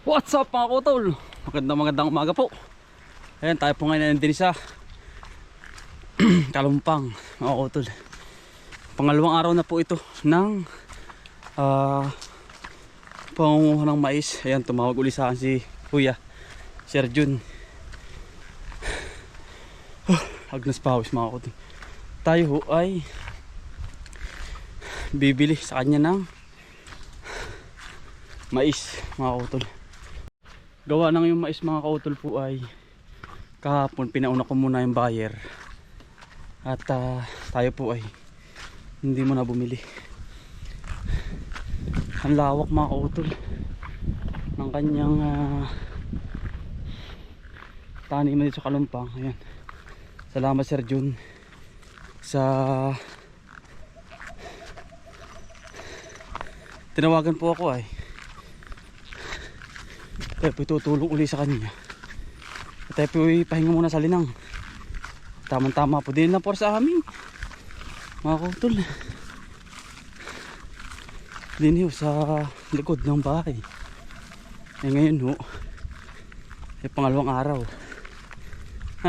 What's up mga kutol? Magandang umaga po. Ayan, tayo po ngayon din sa Kalumpang mga kutol. Pangalawang araw na po ito ng pangunguha ng mais. Ayan, tumawag uli sa akin si Kuya Sir Jun. Agnas pawis mga kutol. Tayo ho ay bibili sa kanya ng mais mga kautol. Gawa nang yung mais mga kautol po ay kahapon pinauna ko muna yung buyer at tayo po ay hindi mo na bumili. Ang lawak mga kautol ng kanyang taniman dito sa Kalumpang. Ayan, salamat Sir Jun sa tinawagan po ako ay tayo po tutulong uli sa kanya. Tayo po ipahinga muna sa linang. Tamang tama po din lang po sa amin mga kautol. Din ho sa likod ng bahay. Ngayon ho ay pangalawang araw.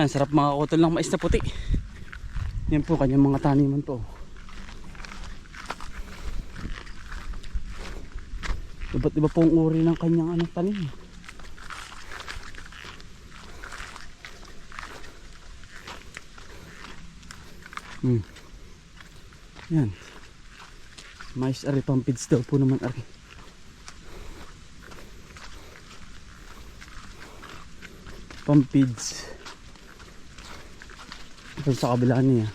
Sarap mga kautol ng mais na puti. Yan po kanyang mga taniman po. Iba't iba pong uri ng kanyang tanim. Yan. Mais ari, pampids daw po naman ari. Pampids. Ito sa kabila niya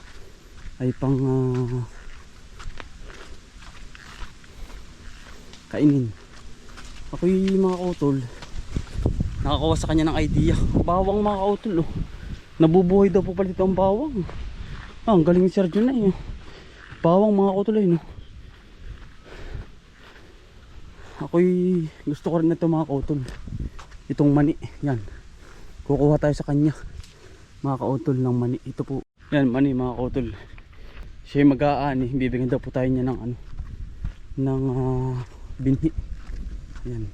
ay pang kainin. Ako'y mga kautol nakakawa sa kanya ng idea. Bawang mga kautol oh. Nabubuhay daw po pala dito ang bawang. Ang galing ni Sergio na eh. Bawang mga kautol eh no. Ako'y gusto ko rin na ito mga kautol. Itong mani. Yan. Kukuha tayo sa kanya mga kautol ng mani. Ito po. Yan mani mga kautol. Siya mag-aani. Bibigyan daw po tayo niya ng ng binhi. Yan.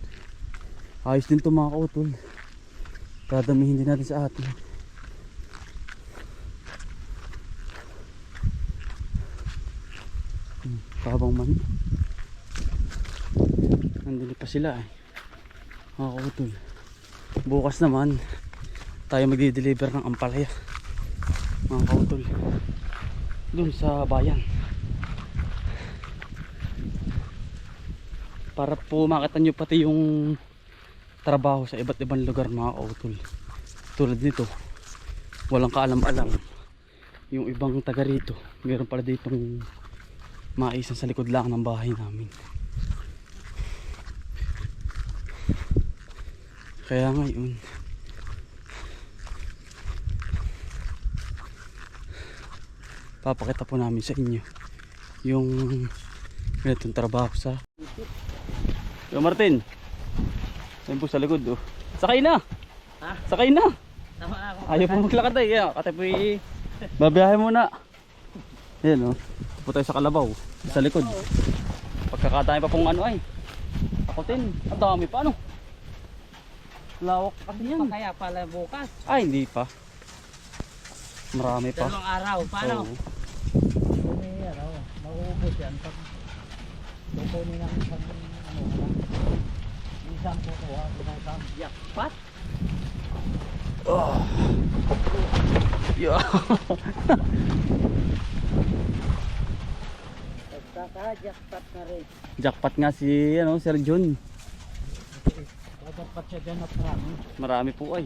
Ayos din ito mga kautol. Dadamihin din natin sa atin. Kabang mani. Nandun pa sila eh. Mga kautol. Bukas naman tayo magdi-deliver ng ampalaya. Mga kautol. Dun sa bayan. Para po makita nyo pati yung trabaho sa iba't ibang lugar mga kautol. Tulad nito. Walang kaalam-alam. Yung ibang taga rito. Meron pala ditong mais sa likod lang ng bahay namin. Kaya ngayon papakita po namin sa inyo yung ganitong trabaho sa Yo Martin. Ayun po sa likod oh. Sakay na. Ha? Sakay na. Ayaw po maglakad ay. Kaya po babiyahe muna. Ayan oh. Po tayo sa kalabaw sa likod. Pagkakadami pa pong ay takutin. Ang dami pa lawak kasi yan. Kaya pala bukas. Ay hindi pa. Marami pa. Dalawang araw paano? Mauubos yan pag kukunin ng isang kukuha isang jackpot. Yeah. Jackpot na rin. Jackpot nga si Sir John. Jackpot siya dyan at marami. Marami po ay.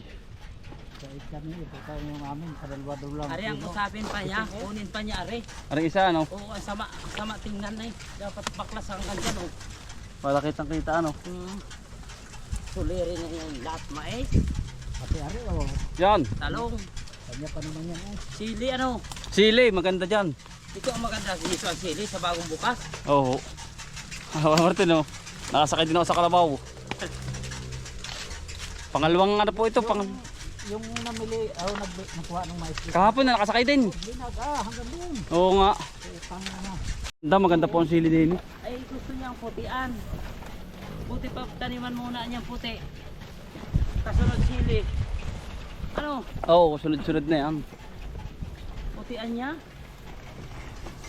Kahit kami ito tayo yung amin sa dalawa lang. Ari ang usapin pa niya, kunin pa niya ari. Arang isa Oo, sama tingnan na dapat baklas ang ganyan Para kitang-kita Sulirin niya yung lahat mais. Pati ari Yan. talong. Kanya pa naman yan Sili Sili, maganda dyan. Ito ang maganda dito ang sili sa bagong bukas. Oo. Martin nakasakay din ako sa kalabaw. Pangalawang po ito. Yung namili, nagkuha ng mais. Kahapon na nakasakay din. Hanggang doon. Oo nga. Maganda po ang sili din. Ay gusto niyang putian. Puti pa taniman muna niyang puti. Kasunod sili. Ano? Oo, sunod-sunod na yan. Putian niya?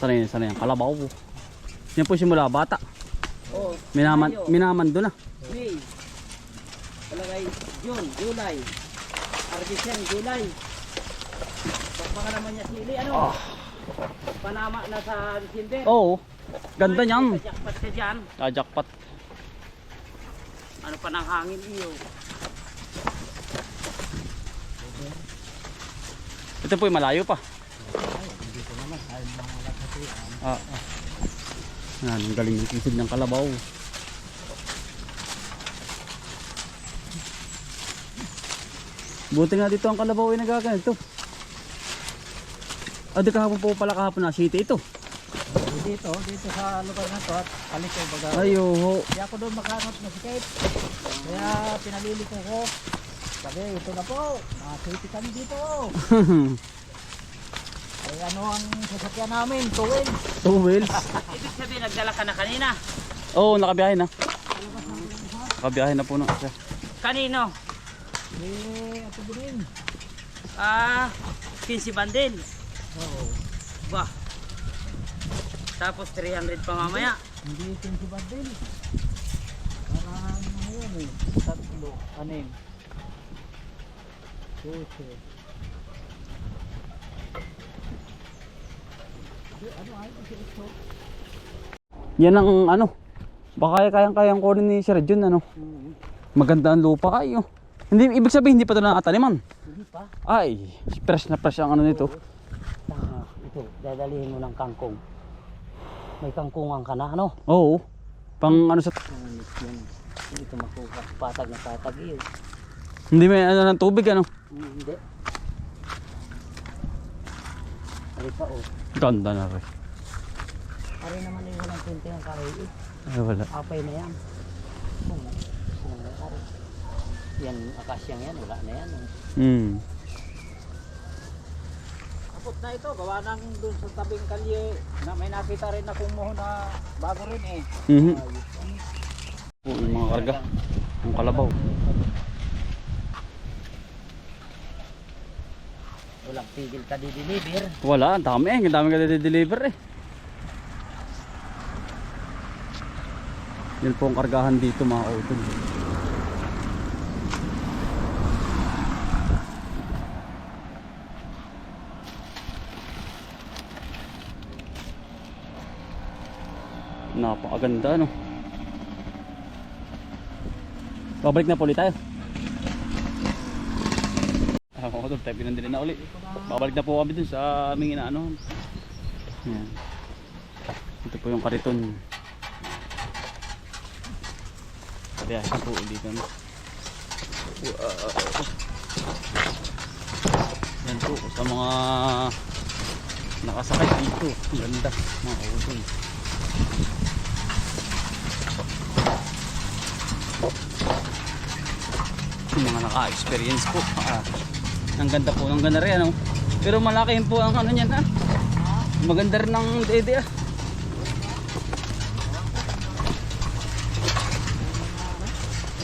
Sana yan, kalabaw. Yan po simula bata. Oo. Minaman doon na. May. Palagay June, July. Argisen, July. Baka naman niya sili. Ano? Panama na sa December. Oo, ganda niyan. Jackpot ka dyan. Jackpot. Ano pa ng hangin iyo? Ito po yung malayo pa. Dito naman, ay mga laghatian. Yan, ang galing ng kisig ng kalabaw. Buti nga dito ang kalabaw ay nagaganito. Di kahapon po pala kahapon na city ito. Dito sa lugar na to at aliko baga. Ay, oo. Kaya ako doon makanot na sikip. Kaya pinalili ko. Sabi, ito na po. City kami dito. Ay ano ang sasakyan namin? 2 wheels. 2 wheels. Ibig sabihin, nagdala ka na kanina. Oo, nakabiyahe na. Nakabiyahe na po na siya. Kanino? Ako din. 15 bandel. Oo. Bah. Tapos 300 pa mamaya. Hindi 15 bandel. Parang ano yun eh. 3, 6. 12. Yan ang ano. Baka kayang-kayang kunin ni Sir Jun ano. Maganda ang lupa kayo. Hindi ibig sabihin hindi pa 'to nakataniman. Hindi pa. Ay, fresh na fresh ang ano nito. Ito, dadalhin mo ng kangkong. May kangkungan ka na ano? Oo. Pang ano sa Ito makuha. Patag na patag iyo. hindi may ano ng tubig ano. Hindi. Ari pa oh. Ganda na rin. Ari naman yung walang punti ng kahoy. Ay wala. Apay na yan. Yan, akasyang yan, wala na yan. Kapot na ito, gawa nang doon sa tabing kalye na may nakita rin na kumuho na bago rin eh. Yung mga karga. Yung kalabaw. Walang tigil ka di-deliver. Wala, ang dami ka deliver eh. Yan po ang kargahan dito mga kautod. Napakaganda no. Babalik na po ulit tayo. Ako doon tayo pinandili na ulit. Babalik na po kami dun sa aming inaano. Yan. Ito po yung kariton. Kaya po ulit kami. Yan po sa mga nakasakay dito. Ganda mga kautol. Yung mga naka-experience po. Ang ganda po ng ganda rin ano. Pero malaki po ang ano niyan ha. Maganda rin ng dede ah.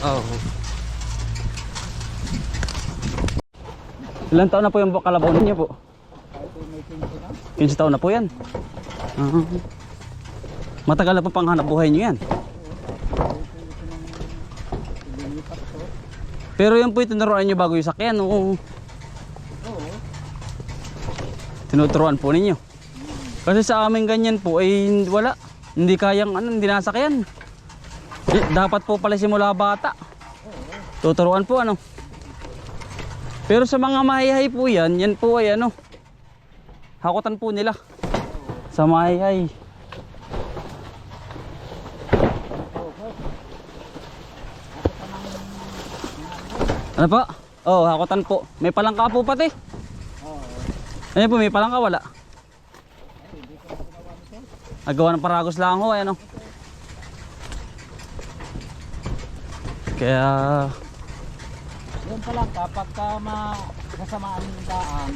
Oh. Ilan taon na po yung kalabaw ninyo po? 15 taon na po yan. Matagal na po pang hanap buhay nyo yan. Pero yan po tinuruan nyo bago yung sakyan. Oo. Tinuturuan po ninyo. Kasi sa amin ganyan po ay wala. Hindi kayang ano, hindi nasakyan. Dapat po pala simula bata. Tuturuan po ano. Pero sa mga mahihay po yan, yan po ay ano. Hakutan po nila. Sa mahihay. Ano po? Oh, hakutan po. May palangka po pati. Ano po, may palangka wala. Nagawa ng paragos lang ho, ano. Kaya Yun pa lang, kapag ka masamaan yung daan,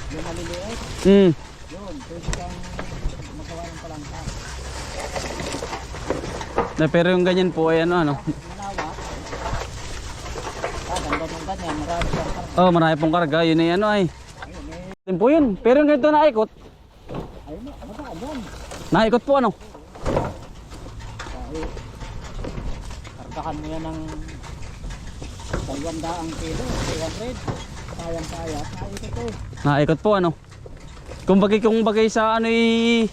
yung maliliit, yun, pwede kang magawa ng palangka. Pero yung ganyan po ay ano. Ginawa, ganun tulad ng ganyan, marami siyang karga. Oh, marami pong karga. Yun ay ano ay. Ayun, eh, Yun po yun. Pero yung ganito naikot. ayun na, magaan yan. Naikot po ano. Kahit kargahan mo yan ng 200 kilo, 300. Kayang-kaya, kahit ito. Naikot po ano. Kung bagay sa ano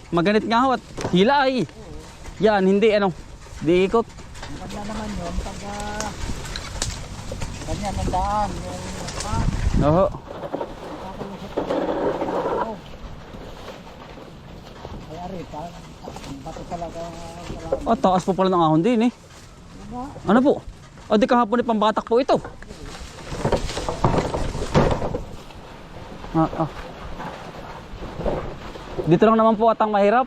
maganit nga ho at hila ay. Yan, hindi ano. Di ikot. Ang kanya naman yun, pagka ganyan ang daan, yung Oo. nakakalusot ko. Ay, ari, ang bato talaga. Oh, taas po pala ng ahon din eh. Diba? Ano po? O di kahapon ay pambatak po ito. Ah. Dito lang naman po atang mahirap.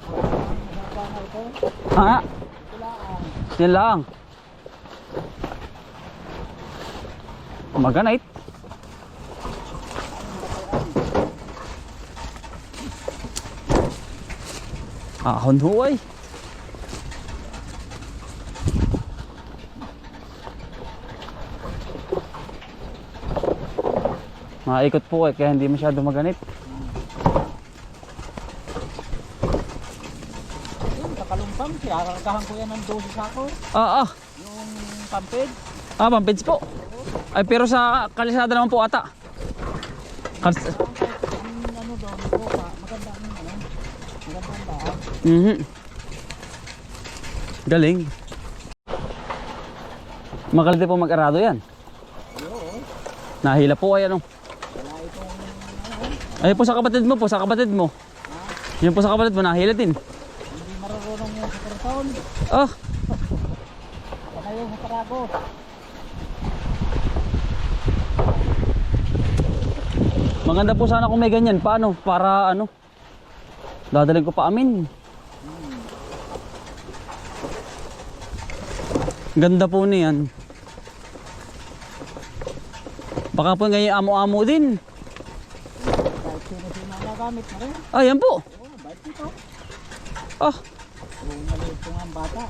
Ang ito, Ha? kulaan. Yan lang. Maganait. Ahon ho ay. Maikot po eh, kaya hindi masyado maganit. Yun, sa kalumpang, siyakargahan ko yan ng 12 sako. Ah. Yung pampid. Pampeds po. Ay pero sa kalsada naman po ata. Ang ano doon, buka, maganda ang ano, maganda ang daan. Galing. Makalite po mag-arado yan. Oo, Nahila po ay ano. wala itong ano, Ay po sa kapatid mo po, sa kapatid mo. Yun po sa kapatid mo, nahila din. hindi marunong yung sa karton. Oh, Baka yung sa karago. maganda po sana kung may ganyan. Paano? Para ano? Dadalhin ko pa amin. Ganda po niyan. Baka po ngayon amo-amo din. Kahit sino-sino ang nagamit na rin. Ah, yan po. Oo, bait ito. Ah, Kung maliit ko nga ang bata,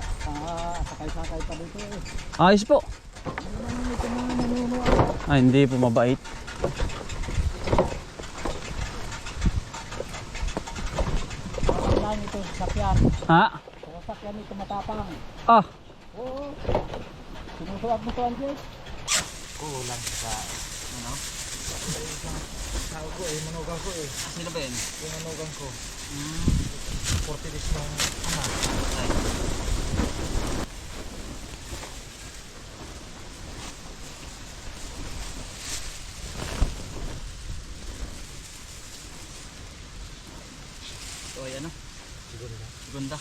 sakay-sakay pa dito eh. ayos po. Hindi naman ito mga nanunuan. Ay, hindi po mabait. Bakit lang ito sa sakyan. Ha? Sa sakyan ito matapang. Ah, Oo. Sinusuot mo to, Andres? Kulang sa, ano? Tao ko eh, manugang ko eh. sino ba yun? Yung manugang ko. 40 days ng anak. Ito ay ano? Segunda.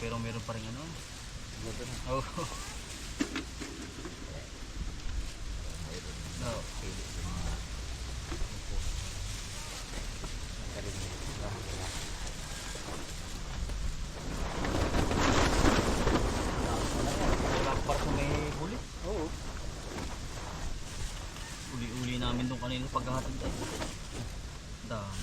Pero meron pa rin ano? Oh. No. Oo. Uli-uli namin doon kanina paghahatid ay. Dami.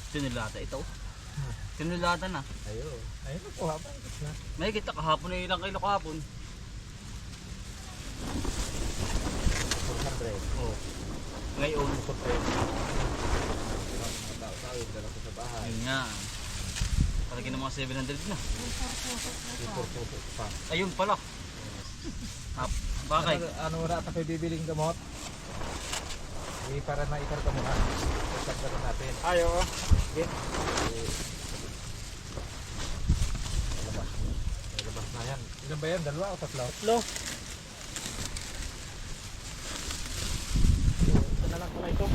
Sinulata ito. Sinulata na. Ayun. Ayun na po, habang na. May kita kahapon na ilang kilo kahapon. 400. Oh. Ngayon. Tao-tao, dala ko sa bahay. Yun nga. Palagi ng mga 700 na. Pa. Ayun pala. Bakit? Ano na tayo bibiling gamot? Para maikarga mo na. Ikarga na natin. Ayo. Okay. Labas na yan. Ilan ba yan? Dalawa o tatlo? Tatlo. Ito na lang pala ito.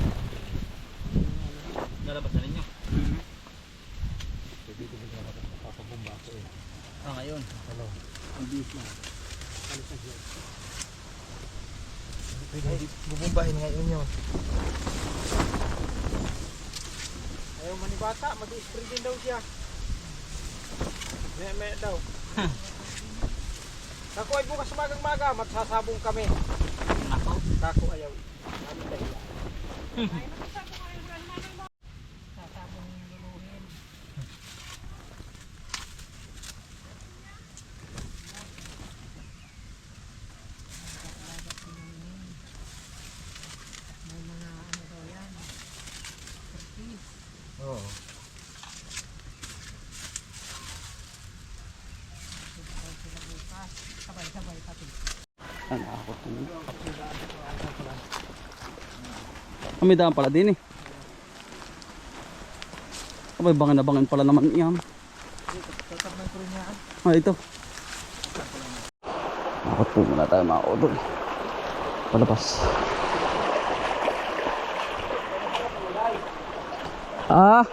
Nalabas na ninyo. Bibili nga natin. Papabumba ako eh. Ah, ngayon. Hello. Ang bis lang. Kalit na siya. Pwede bubumbahin ngayon yun. Ayaw manibata, mag-spray din daw siya. May daw. Ako ay bukas magang-maga, magsasabong kami. Ako ayaw. Namin dahil. Oo. Ano ako to? May daan pala din eh. Abay, bangin na bangin pala naman yan. Ah, ito. Akot po muna tayo mga udol. Palabas. Ah.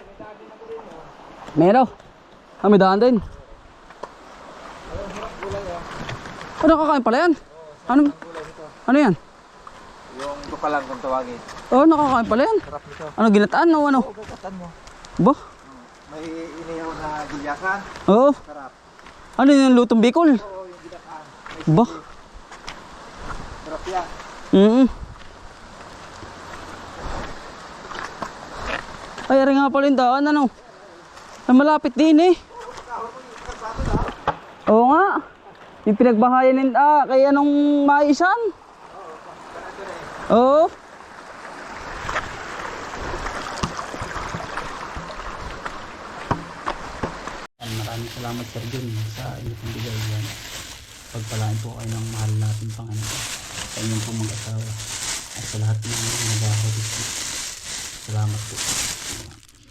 Meron. Ah, may daan din. Ano nakakain pala yan? Ano yan? Yung dukalang kung tawagin. Oh, nakakain pala yan. Sarap nito. Ano, ginataan o ano? Oo, gagatan mo. Ba? May inihaw na gilyakan. Oo. Sarap. Ano yung lutong Bicol? Oo, yung ginataan. Ba? Sarap yan. Ay, rin nga pala yung daan, ano? Ay, malapit din eh. Oo nga. Yung pinagbahayan kay anong maisan? Oo. Maraming salamat Sir Jun sa inyong pagbigay yan. Pagpalaan po kayo ng mahal natin Panginoon sa inyong pong mag-asawa at sa lahat ng nag-ahabis. Salamat po.